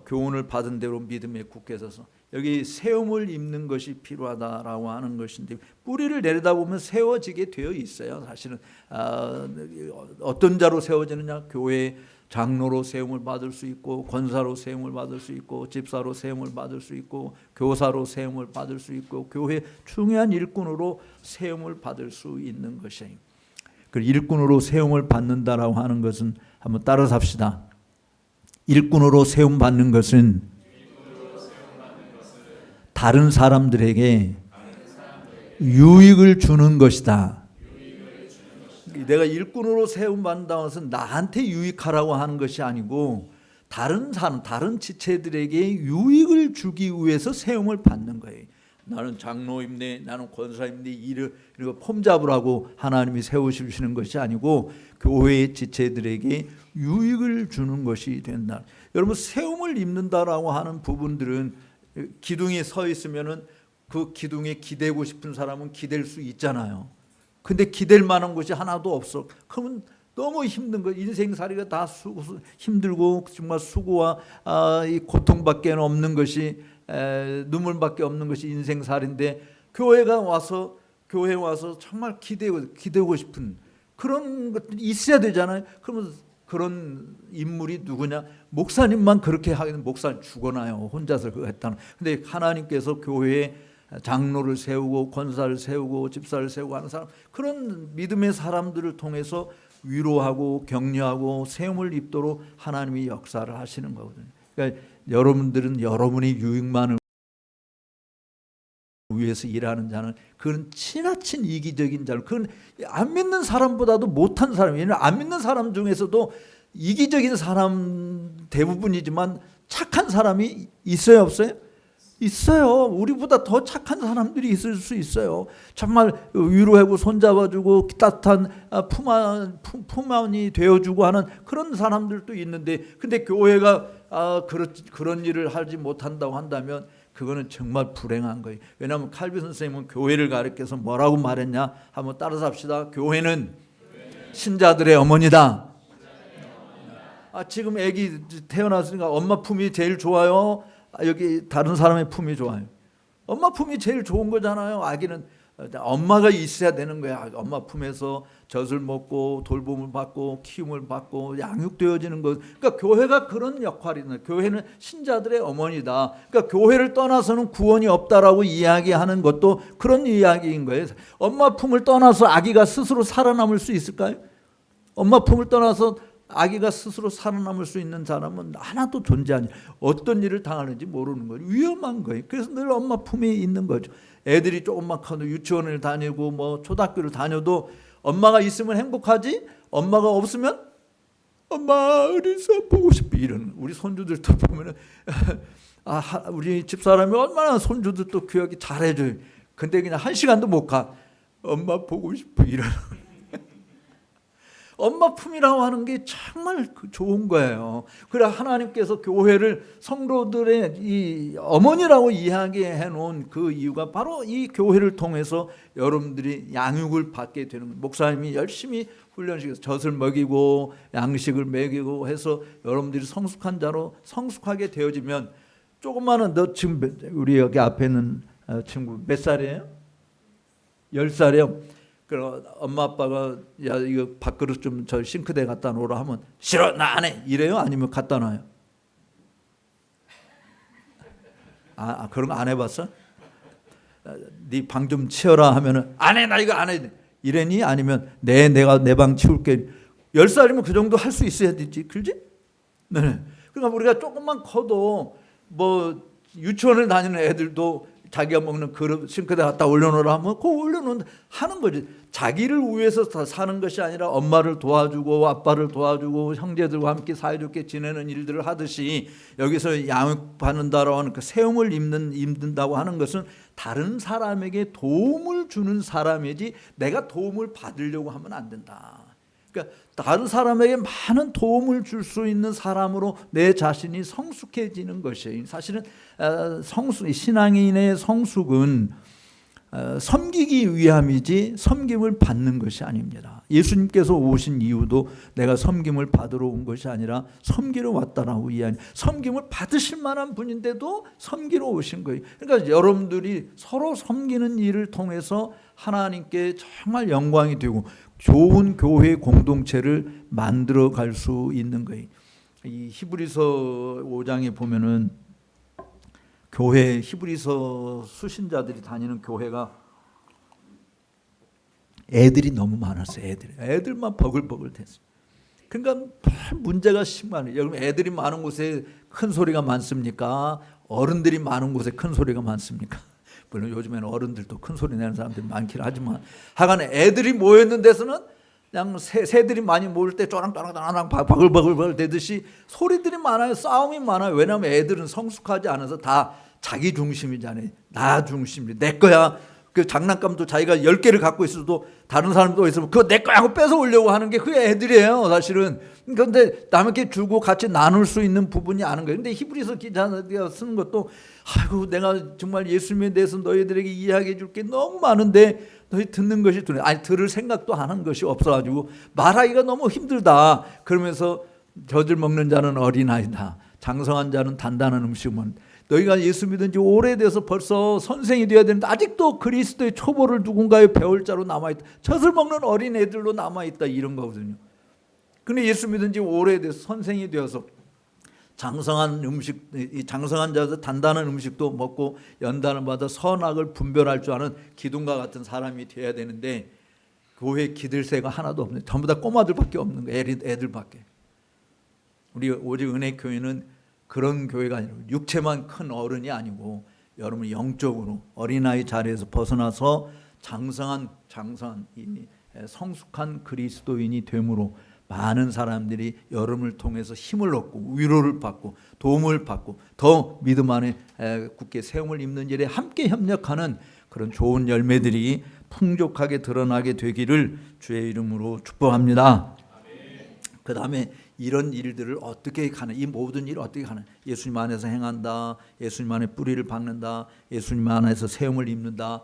교훈을 받은 대로 믿음에 굳게 서서, 여기 세움을 입는 것이 필요하다라고 하는 것인데, 뿌리를 내리다 보면 세워지게 되어 있어요. 사실은 어떤 자로 세워지느냐? 교회 장로로 세움을 받을 수 있고, 권사로 세움을 받을 수 있고, 집사로 세움을 받을 수 있고, 교사로 세움을 받을 수 있고, 교회 중요한 일꾼으로 세움을 받을 수 있는 것이에요. 그 일꾼으로 세움을 받는다라고 하는 것은 한번 따라서 합시다. 일꾼으로 세움 받는 것은 다른 사람들에게 유익을 주는 것이다. 내가 일꾼으로 세움 받는다는 것은 나한테 유익하라고 하는 것이 아니고 다른 사람, 다른 지체들에게 유익을 주기 위해서 세움을 받는 거예요. 나는 장로입네, 나는 권사입네, 이거 폼 잡으라고 하나님이 세우시는 것이 아니고 교회의 지체들에게 유익을 주는 것이 된다. 여러분, 세움을 입는다라고 하는 부분들은 기둥에 서 있으면은 그 기둥에 기대고 싶은 사람은 기댈 수 있잖아요. 근데 기댈 만한 곳이 하나도 없어. 그러면 너무 힘든 거, 인생살이가 다 힘들고 정말 수고와 이 고통밖에 없는 것이, 눈물밖에 없는 것이 인생살인데, 교회에 와서 정말 기대고 싶은 그런 것들이 있어야 되잖아요. 그러면 그런 인물이 누구냐? 목사님만 그렇게 하기는 목사님 죽어나요. 혼자서 그거 했다는. 근데 하나님께서 교회에 장로를 세우고 권사를 세우고 집사를 세우고 하는 사람, 그런 믿음의 사람들을 통해서 위로하고 격려하고 세움을 입도록 하나님이 역사를 하시는 거거든요. 그러니까 여러분들은 여러분의 유익만을 위해서 일하는 자는, 그건 지나친 이기적인 자는, 그건 안 믿는 사람보다도 못한 사람이에요. 왜냐하면 안 믿는 사람 중에서도 이기적인 사람 대부분이지만 착한 사람이 있어요, 없어요? 있어요. 우리보다 더 착한 사람들이 있을 수 있어요. 정말 위로하고 손잡아주고 따뜻한 품안이 되어주고 하는 그런 사람들도 있는데, 근데 교회가 그런 일을 하지 못한다고 한다면 그거는 정말 불행한 거예요. 왜냐하면 칼빈 선생님은 교회를 가르쳐서 뭐라고 말했냐? 한번 따라서 합시다. 교회는 신자들의 어머니다. 지금 아기 태어났으니까 엄마 품이 제일 좋아요? 여기 다른 사람의 품이 좋아요? 엄마 품이 제일 좋은 거잖아요. 아기는 엄마가 있어야 되는 거야. 엄마 품에서 젖을 먹고 돌봄을 받고 키움을 받고 양육되어지는 것. 그러니까 교회가 그런 역할이 있는, 교회는 신자들의 어머니다. 그러니까 교회를 떠나서는 구원이 없다라고 이야기하는 것도 그런 이야기인 거예요. 엄마 품을 떠나서 아기가 스스로 살아남을 수 있을까요? 엄마 품을 떠나서 아기가 스스로 살아남을 수 있는 사람은 하나도 존재하지. 어떤 일을 당하는지 모르는 거예요. 위험한 거예요. 그래서 늘 엄마 품에 있는 거죠. 애들이 조금만 커도 유치원을 다니고 뭐 초등학교를 다녀도 엄마가 있으면 행복하지, 엄마가 없으면 엄마 어디서 보고 싶어 이러는. 우리 손주들도 보면은 우리 집사람이 얼마나 손주들도 교육이 잘해줘요. 근데 그냥 1시간도 못 가. 엄마 보고 싶어 이러는. 엄마 품이라고 하는 게 정말 좋은 거예요. 그래 하나님께서 교회를 성도들의 이 어머니라고 이야기해 놓은 그 이유가 바로 이 교회를 통해서 여러분들이 양육을 받게 되는 거예요. 목사님이 열심히 훈련시켜서 젖을 먹이고 양식을 먹이고 해서 여러분들이 성숙한 자로 성숙하게 되어지면, 조그마한 너 지금 우리 여기 앞에 있는 친구 몇 살이에요? 10살이요. 그럼 엄마 아빠가 야 이거 밥그릇 좀 저 싱크대에 갖다 놓으라 하면 싫어 나 안 해 이래요? 아니면 갖다 놔요? 그런 거 안 해봤어? 네 방 좀 치워라 하면은 안 해 나 이거 안 해 이래니? 아니면 내가 내 방 치울게. 10살이면 그 정도 할 수 있어야 되지, 그렇지? 네. 그러니까 우리가 조금만 커도 뭐 유치원을 다니는 애들도 자기가 먹는 그릇 싱크대 갖다 올려놓으라 하면 그거 올려놓는 하는 거지. 자기를 위해서 사는 것이 아니라 엄마를 도와주고 아빠를 도와주고 형제들과 함께 사이좋게 지내는 일들을 하듯이 여기서 양육받는다라고 하는 그 세움을 입는다고 하는 것은 다른 사람에게 도움을 주는 사람이지 내가 도움을 받으려고 하면 안 된다. 그러니까 다른 사람에게 많은 도움을 줄 수 있는 사람으로 내 자신이 성숙해지는 것이에요. 사실은 신앙인의 성숙은 섬기기 위함이지 섬김을 받는 것이 아닙니다. 예수님께서 오신 이유도 내가 섬김을 받으러 온 것이 아니라 섬기러 왔다라고 이야기. 섬김을 받으실 만한 분인데도 섬기러 오신 거예요. 그러니까 여러분들이 서로 섬기는 일을 통해서 하나님께 정말 영광이 되고 좋은 교회 공동체를 만들어 갈 수 있는 거예요. 이 히브리서 5장에 보면은 교회 히브리서 수신자들이 다니는 교회가 애들이 너무 많았어요. 애들만 버글버글 됐어요. 그러니까 문제가 심하네요. 여러분 애들이 많은 곳에 큰 소리가 많습니까? 어른들이 많은 곳에 큰 소리가 많습니까? 물론 요즘에는 어른들도 큰 소리 내는 사람들이 많긴 하지만 하여간 애들이 모여있는 데서는 그냥 새들이 많이 모일 때 쪼랑쪼랑 바글바글 되듯이 소리들이 많아요. 싸움이 많아요. 왜냐하면 애들은 성숙하지 않아서 다 자기 중심이잖아요. 나 중심이 내 거야. 그 장난감도 자기가 10개를 갖고 있어도 다른 사람도 있으면 그거 내 거야 하고 뺏어오려고 하는 게 그게 애들이에요 사실은. 그런데 남에게 주고 같이 나눌 수 있는 부분이 아는 거예요. 근데 히브리서 기자가 쓰는 것도 아이고 내가 정말 예수님에 대해서 너희들에게 이야기해 줄 게 너무 많은데 너희 듣는 것이 두려워. 아니 들을 생각도 하는 것이 없어가지고 말하기가 너무 힘들다. 그러면서 젖을 먹는 자는 어린아이다. 장성한 자는 단단한 음식은. 너희가 예수 믿은 지 오래돼서 벌써 선생이 되어야 되는데 아직도 그리스도의 초보를 누군가의 배울 자로 남아있다. 젖을 먹는 어린애들로 남아있다. 이런 거거든요. 근데 예수 믿은 지 오래돼서 선생이 되어서 장성한 음식, 장성한 자에서 단단한 음식도 먹고 연단을 받아 선악을 분별할 줄 아는 기둥과 같은 사람이 되어야 되는데 교회 기들새가 하나도 없네. 전부 다 꼬마들밖에 없는 거예요. 애들밖에. 우리 오직 은혜교회는 그런 교회가 아니라 육체만 큰 어른이 아니고 여러분 영적으로 어린아이 자리에서 벗어나서 장성한 성숙한 그리스도인이 됨으로 많은 사람들이 여러분을 통해서 힘을 얻고 위로를 받고 도움을 받고 더 믿음 안에 굳게 세움을 입는 일에 함께 협력하는 그런 좋은 열매들이 풍족하게 드러나게 되기를 주의 이름으로 축복합니다. 그 다음에 이런 일들을 어떻게 가는, 이 모든 일을 어떻게 가는, 예수님 안에서 행한다, 예수님 안에 뿌리를 박는다, 예수님 안에서 세움을 입는다,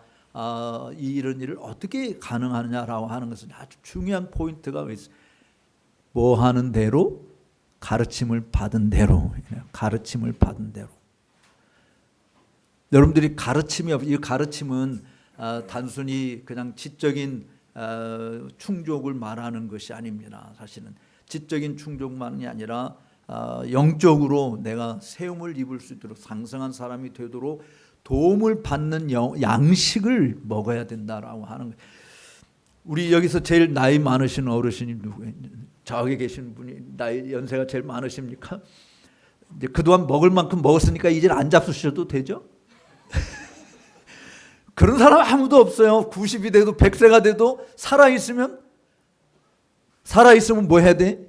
이런 일을 어떻게 가능하느냐라고 하는 것은 아주 중요한 포인트가 있어요. 뭐 하는 대로? 가르침을 받은 대로. 가르침을 받은 대로. 여러분들이 가르침이 이 가르침은 단순히 그냥 지적인 충족을 말하는 것이 아닙니다. 사실은 지적인 충족만이 아니라 영적으로 내가 세움을 입을 수 있도록 상승한 사람이 되도록 도움을 받는 양식을 먹어야 된다라고 하는 거예요. 우리 여기서 제일 나이 많으신 어르신이 누구예요? 저기 계신 분이 나이 연세가 제일 많으십니까? 이제 그동안 먹을 만큼 먹었으니까 이제 안 잡수셔도 되죠? 그런 사람 아무도 없어요. 90이 돼도 100세가 돼도 살아있으면 뭐 해야 돼?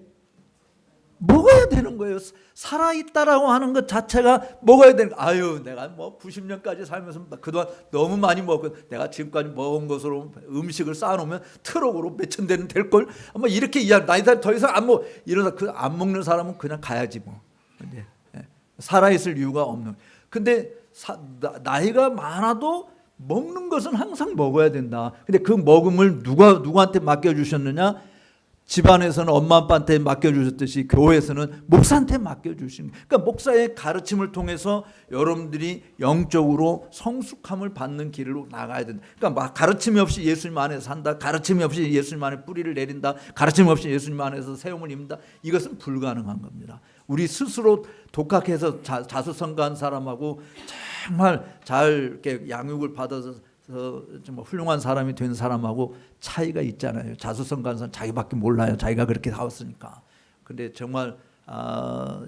먹어야 되는 거예요. 살아있다라고 하는 것 자체가 먹어야 되는 거예요. 아유, 내가 뭐 90년까지 살면서 그동안 너무 많이 먹고 내가 지금까지 먹은 것으로 음식을 쌓아놓으면 트럭으로 몇천 대는 될걸? 아마 이렇게 이야기, 나이다 더 이상 안 먹어. 이러다 그 안 먹는 사람은 그냥 가야지 뭐. 살아있을 이유가 없는. 근데 나이가 많아도 먹는 것은 항상 먹어야 된다. 근데 그 먹음을 누구한테 맡겨주셨느냐? 집안에서는 엄마 아빠한테 맡겨주셨듯이 교회에서는 목사한테 맡겨주신 거예요. 그러니까 목사의 가르침을 통해서 여러분들이 영적으로 성숙함을 받는 길로 나가야 된다. 그러니까 가르침이 없이 예수님 안에서 산다. 가르침이 없이 예수님 안에 뿌리를 내린다. 가르침이 없이 예수님 안에서 세움을 입는다. 이것은 불가능한 겁니다. 우리 스스로 독학해서 자수성가한 사람하고 정말 잘 이렇게 양육을 받아서 정말 훌륭한 사람이 된 사람하고 차이가 있잖아요. 자수성가한 사람 자기밖에 몰라요. 자기가 그렇게 나왔으니까. 근데 정말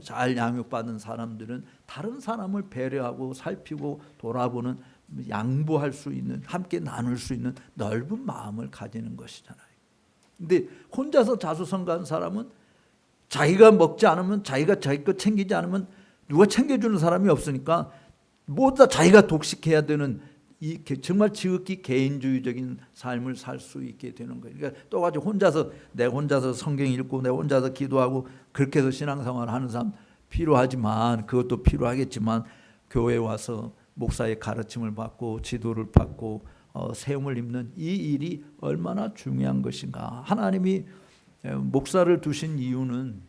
잘 양육받은 사람들은 다른 사람을 배려하고 살피고 돌아보는 양보할 수 있는, 함께 나눌 수 있는 넓은 마음을 가지는 것이잖아요. 근데 혼자서 자수성가한 사람은 자기가 먹지 않으면, 자기가 자기 것 챙기지 않으면 누가 챙겨주는 사람이 없으니까 모두 다 자기가 독식해야 되는, 이 정말 지극히 개인주의적인 삶을 살 수 있게 되는 거예요. 그러니까 똑같이 내가 혼자서 성경 읽고 내가 혼자서 기도하고 그렇게 해서 신앙생활을 하는 사람 필요하지만, 그것도 필요하겠지만 교회에 와서 목사의 가르침을 받고 지도를 받고 세움을 입는 이 일이 얼마나 중요한 것인가. 하나님이 목사를 두신 이유는,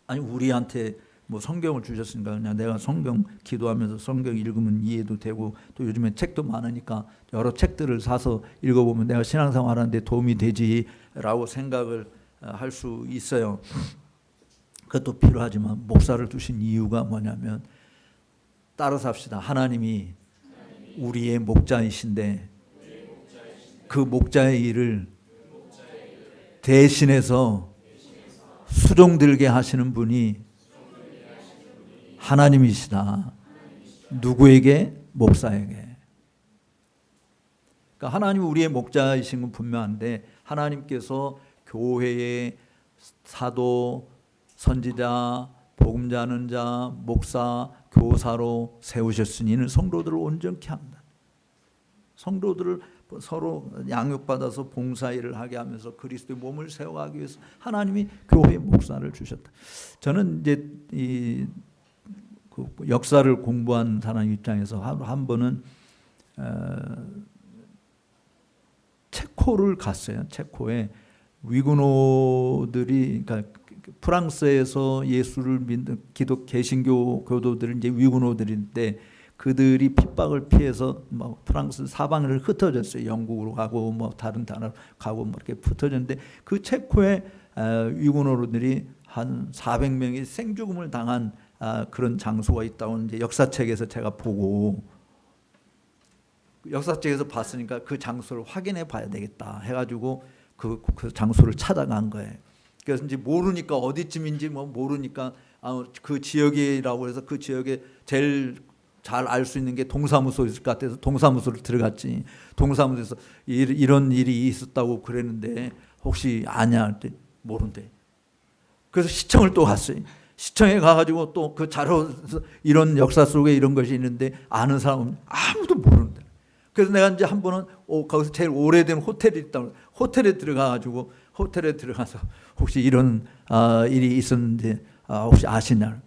아니 우리한테 뭐 성경을 주셨으니까 그냥 내가 성경 기도하면서 성경 읽으면 이해도 되고, 또 요즘에 책도 많으니까 여러 책들을 사서 읽어보면 내가 신앙생활 하는데 도움이 되지라고 생각을 할 수 있어요. 그것도 필요하지만 목사를 두신 이유가 뭐냐면, 따라서 합시다. 하나님이 우리의 목자이신데 그 목자의 일을 대신해서 수종들게 하시는 분이 하나님이시다. 누구에게? 목사에게. 그러니까 하나님이 우리의 목자이신 건 분명한데, 하나님께서 교회의 사도, 선지자, 복음 전하는 자, 목사, 교사로 세우셨으니 이는 성도들을 온전케 한다. 성도들을 서로 양육받아서 봉사일을 하게 하면서 그리스도의 몸을 세워가기 위해서 하나님이 교회의 목사를 주셨다. 저는 이제 그 역사를 공부한 사람 입장에서 한 번은 체코를 갔어요. 체코에 위구노들이, 그러니까 프랑스에서 예수를 믿는 개신교 교도들은 이제 위구노들인데, 그들이 핍박을 피해서 뭐 프랑스 사방을 흩어졌어요. 영국으로 가고 뭐 다른 나라로 가고 뭐 이렇게 흩어졌는데, 그 체코의 위구노들이 한 400명이 생죽음을 당한 그런 장소가 있다고 이제 역사책에서 제가 보고, 역사책에서 봤으니까 그 장소를 확인해 봐야 되겠다 해가지고 그 장소를 찾아간 거예요. 그래서 이제 모르니까 어디쯤인지 뭐 모르니까 그 지역이라고 해서 그 지역에 제일 잘 알 수 있는 게 동사무소 있을 것 같아서 동사무소를 들어갔지. 동사무소에서 이런 일이 있었다고 그랬는데 혹시 아냐 할 때 모른대. 그래서 시청을 또 갔어요. 시청에 가가지고 또 그 자료에서 이런 역사 속에 이런 것이 있는데 아는 사람은 아무도 모르는데. 그래서 내가 이제 한 번은 거기서 제일 오래된 호텔이 있다고, 호텔에 들어가가지고 호텔에 들어가서 혹시 이런 일이 있었는데 혹시 아시냐?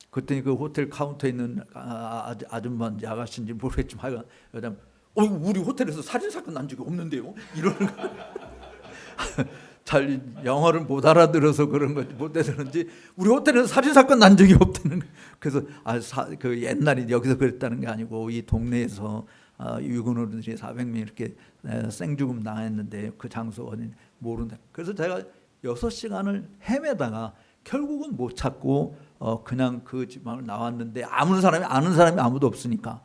그랬더니 그 호텔 카운터에 있는 아줌마인지 아가씨인지 모르겠지만 하여간 여자, 우리 호텔에서 살인 사건 난 적이 없는데요? 이러는 거. 잘 영어를 못 알아들어서 그런 건지 못 알아들었는지 우리 호텔에서 살인 사건 난 적이 없다는 거예요. 그래서 그 옛날에 여기서 그랬다는 게 아니고 이 동네에서 위구노들이 400명 이렇게 생죽음 당했는데 그 장소 어디 모른다. 그래서 제가 6시간을 헤매다가 결국은 못 찾고 그냥 그 지방을 나왔는데 아는 사람이 아무도 없으니까.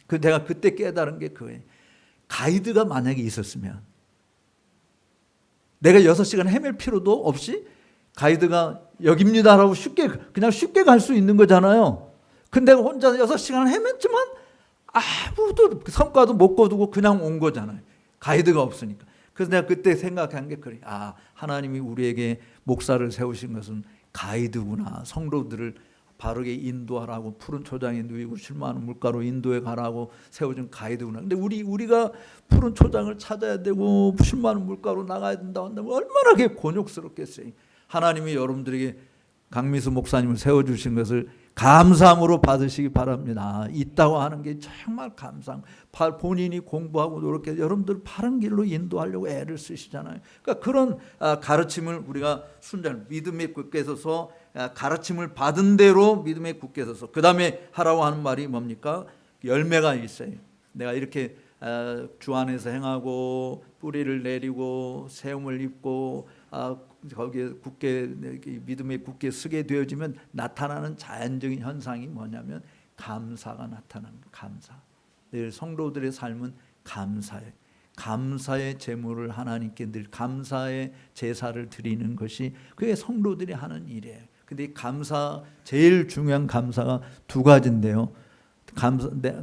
그 내가 그때 깨달은 게 그거예요. 가이드가 만약에 있었으면 내가 6시간 헤맬 필요도 없이 가이드가 여기입니다라고 그냥 쉽게 갈 수 있는 거잖아요. 근데 내가 혼자 6시간 헤맸지만 아무도 성과도 못 거두고 그냥 온 거잖아요. 가이드가 없으니까. 그래서 내가 그때 생각한 게 그래. 하나님이 우리에게 목사를 세우신 것은 가이드구나. 성도들을 바르게 인도하라고, 푸른 초장에 누이고 쉴 만한 물가로 인도해 가라고 세워준 가이드구나. 근데 우리가 푸른 초장을 찾아야 되고 쉴 만한 물가로 나가야 된다고 한다면 얼마나 그게 곤욕스럽겠어요. 하나님이 여러분들에게 강미수 목사님을 세워주신 것을 감사함으로 받으시기 바랍니다. 있다고 하는 게 정말 감사함. 본인이 공부하고 노력해서 여러분들 바른 길로 인도하려고 애를 쓰시잖아요. 그러니까 그런 가르침을 우리가 순전 믿음에 굳게 서서 가르침을 받은 대로 믿음에 굳게 서서 그 다음에 하라고 하는 말이 뭡니까? 열매가 있어요. 내가 이렇게 주 안에서 행하고 뿌리를 내리고 세움을 입고 거기에 굳게 믿음에 굳게 서게 되어지면 나타나는 자연적인 현상이 뭐냐면 감사가 나타나는 거예요. 감사. 늘 성도들의 삶은 감사예요. 감사의 제물을 하나님께 늘 감사의 제사를 드리는 것이 그게 성도들이 하는 일이에요. 근데 이 감사, 제일 중요한 감사가 두 가지인데요.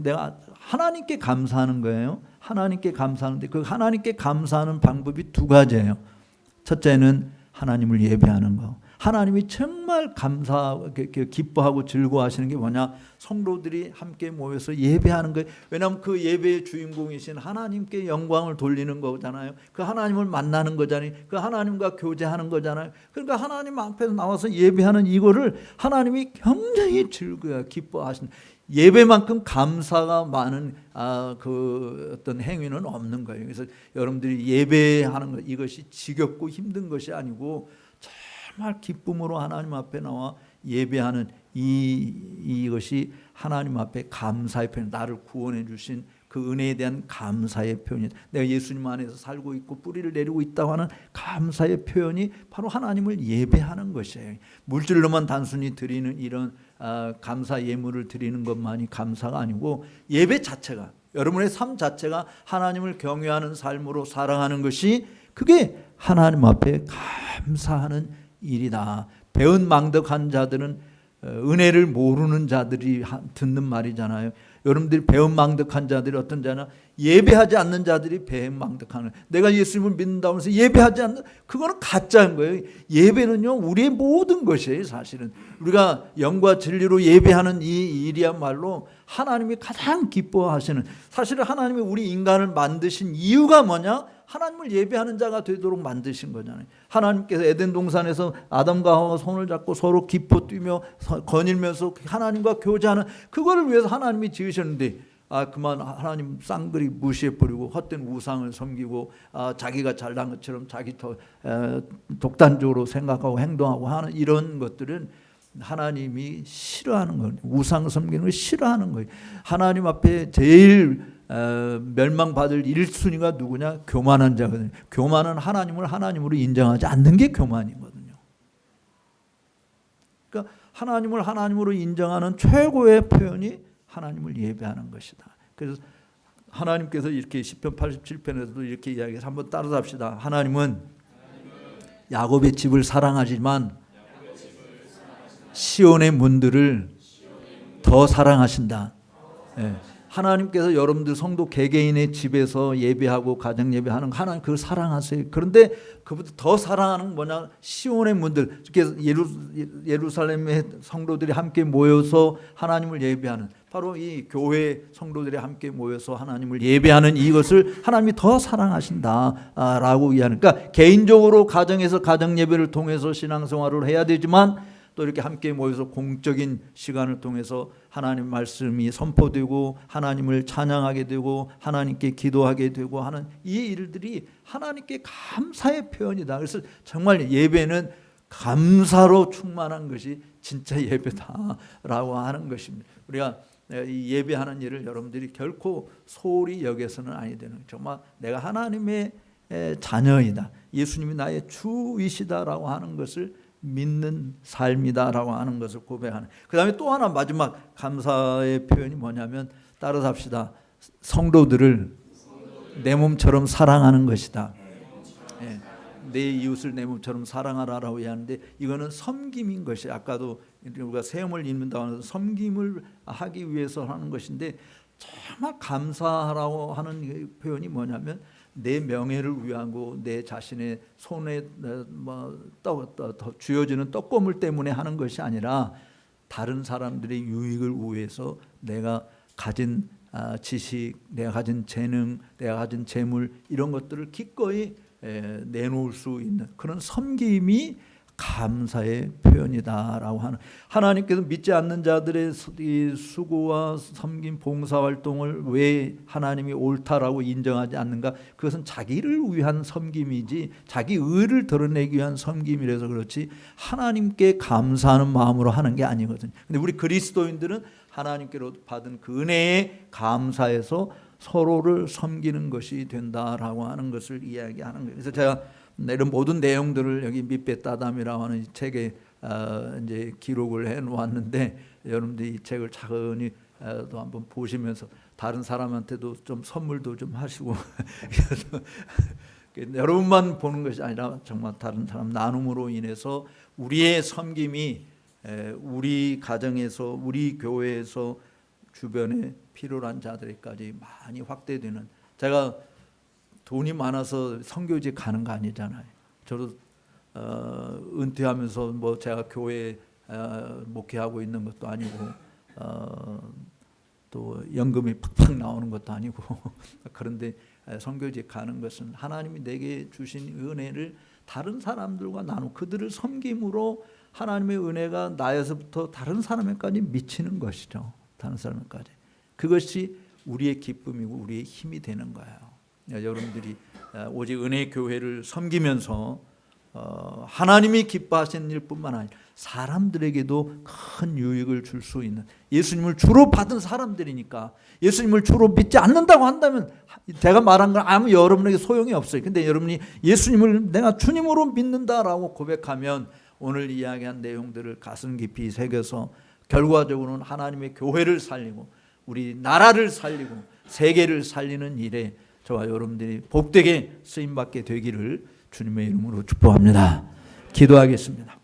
내가 하나님께 감사하는 거예요. 하나님께 감사하는데 그 하나님께 감사하는 방법이 두 가지예요. 첫째는 하나님을 예배하는 거. 하나님이 정말 기뻐하고 즐거워하시는 게 뭐냐? 성도들이 함께 모여서 예배하는 거예요. 왜냐하면 그 예배의 주인공이신 하나님께 영광을 돌리는 거잖아요. 그 하나님을 만나는 거잖아요. 그 하나님과 교제하는 거잖아요. 그러니까 하나님 앞에서 나와서 예배하는 이거를 하나님이 굉장히 즐거워 기뻐하신, 예배만큼 감사가 많은 그 어떤 행위는 없는 거예요. 그래서 여러분들이 예배하는 것, 이것이 지겹고 힘든 것이 아니고 정말 기쁨으로 하나님 앞에 나와 예배하는 이것이 하나님 앞에 감사의 표현, 나를 구원해 주신 그 은혜에 대한 감사의 표현이다. 내가 예수님 안에서 살고 있고 뿌리를 내리고 있다고 하는 감사의 표현이 바로 하나님을 예배하는 것이에요. 물질로만 단순히 드리는 이런 감사 예물을 드리는 것만이 감사가 아니고, 예배 자체가, 여러분의 삶 자체가 하나님을 경외하는 삶으로 살아가는 것이, 그게 하나님 앞에 감사하는 일이다. 배은망덕한 자들은 은혜를 모르는 자들이 듣는 말이잖아요. 여러분들이 배은망덕한 자들이 어떤 자냐? 예배하지 않는 자들이 배은망덕하는, 내가 예수님을 믿는다고 해서 예배하지 않는, 그거는 가짜인 거예요. 예배는요 우리의 모든 것이에요. 사실은 우리가 영과 진리로 예배하는 이 일이야말로 하나님이 가장 기뻐하시는, 사실은 하나님이 우리 인간을 만드신 이유가 뭐냐? 하나님을 예배하는 자가 되도록 만드신 거잖아요. 하나님께서 에덴 동산에서 아담과 하와가 손을 잡고 서로 기뻐 뛰며 거닐면서 하나님과 교제하는, 그거를 위해서 하나님이 지으셨는데, 그만 하나님 쌍그리 무시해버리고 헛된 우상을 섬기고 자기가 잘난 것처럼 자기 독단적으로 생각하고 행동하고 하는 이런 것들은 하나님이 싫어하는 거예요. 우상 섬기는 걸 싫어하는 거예요. 하나님 앞에 제일 멸망받을 1순위가 누구냐? 교만한 자거든요. 교만은 하나님을 하나님으로 인정하지 않는 게 교만이거든요. 그러니까 하나님을 하나님으로 인정하는 최고의 표현이 하나님을 예배하는 것이다. 그래서 하나님께서 이렇게 시편 87편에서도 이렇게 이야기해서 한번 따라서 합시다. 하나님은 야곱의 집을 사랑하지만 시온의 문들을 더 사랑하신다. 네. 하나님께서 여러분들 성도 개개인의 집에서 예배하고 가정 예배하는 거 하나님 그걸 사랑하세요. 그런데 그보다 더 사랑하는 뭐냐? 시온의 문들, 그래서 예루살렘의 성도들이 함께 모여서 하나님을 예배하는, 바로 이 교회 성도들이 함께 모여서 하나님을 예배하는 이것을 하나님이 더 사랑하신다라고 이해하는. 그러니까 개인적으로 가정에서 가정 예배를 통해서 신앙생활을 해야 되지만, 또 이렇게 함께 모여서 공적인 시간을 통해서 하나님 말씀이 선포되고 하나님을 찬양하게 되고 하나님께 기도하게 되고 하는 이 일들이 하나님께 감사의 표현이다. 그래서 정말 예배는 감사로 충만한 것이 진짜 예배다라고 하는 것입니다. 우리가 이 예배하는 일을 여러분들이 결코 소홀히 여겨서는 아니 되는, 정말 내가 하나님의 자녀이다, 예수님이 나의 주이시다라고 하는 것을 믿는 삶이다라고 하는 것을 고백하는. 그 다음에 또 하나 마지막 감사의 표현이 뭐냐면, 따라서 합시다. 성도들을 내 몸처럼 사랑하는 것이다. 예, 내 이웃을 내 몸처럼 사랑하라라고 하는데, 이거는 섬김인 것이, 아까도 우리가 세움을 입는다고 하는 섬김을 하기 위해서 하는 것인데, 정말 감사하라고 하는 표현이 뭐냐면, 내 명예를 위하고 내 자신의 손에 쥐어지는 떡고물 때문에 하는 것이 아니라, 다른 사람들의 유익을 위해서 내가 가진 지식, 내가 가진 재능, 내가 가진 재물, 이런 것들을 기꺼이 내놓을 수 있는 그런 섬김이 감사의 표현이다라고 하는, 하나님께서 믿지 않는 자들의 이 수고와 섬김, 봉사활동을 왜 하나님이 옳다라고 인정하지 않는가? 그것은 자기를 위한 섬김이지 자기 의를 드러내기 위한 섬김이라서 그렇지, 하나님께 감사하는 마음으로 하는 게 아니거든요. 근데 우리 그리스도인들은 하나님께로 받은 그 은혜에 감사해서 서로를 섬기는 것이 된다라고 하는 것을 이야기하는 거예요. 그래서 제가 이런 모든 내용들을 여기 밑배따담이라고 하는 책에 이제 기록을 해 놓았는데, 여러분들이 이 책을 차근히 또 한번 보시면서 다른 사람한테도 좀 선물도 좀 하시고 여러분만 보는 것이 아니라 정말 다른 사람 나눔으로 인해서 우리의 섬김이 우리 가정에서, 우리 교회에서 주변에 필요한 자들에까지 많이 확대되는. 제가 돈이 많아서 선교지 가는 거 아니잖아요. 저도 은퇴하면서 뭐 제가 교회 목회하고 있는 것도 아니고 또 연금이 팍팍 나오는 것도 아니고 그런데 선교지 가는 것은 하나님이 내게 주신 은혜를 다른 사람들과 나누고 그들을 섬김으로 하나님의 은혜가 나에서부터 다른 사람에까지 미치는 것이죠. 다른 사람에까지. 그것이 우리의 기쁨이고 우리의 힘이 되는 거예요. 여러분들이 오직 은혜의 교회를 섬기면서 하나님이 기뻐하시는 일뿐만 아니라 사람들에게도 큰 유익을 줄 수 있는, 예수님을 주로 받은 사람들이니까. 예수님을 주로 믿지 않는다고 한다면 제가 말한 건 아무 여러분에게 소용이 없어요. 근데 여러분이 예수님을 내가 주님으로 믿는다라고 고백하면 오늘 이야기한 내용들을 가슴 깊이 새겨서 결과적으로는 하나님의 교회를 살리고 우리 나라를 살리고 세계를 살리는 일에 저와 여러분들이 복되게 쓰임받게 되기를 주님의 이름으로 축복합니다. 기도하겠습니다.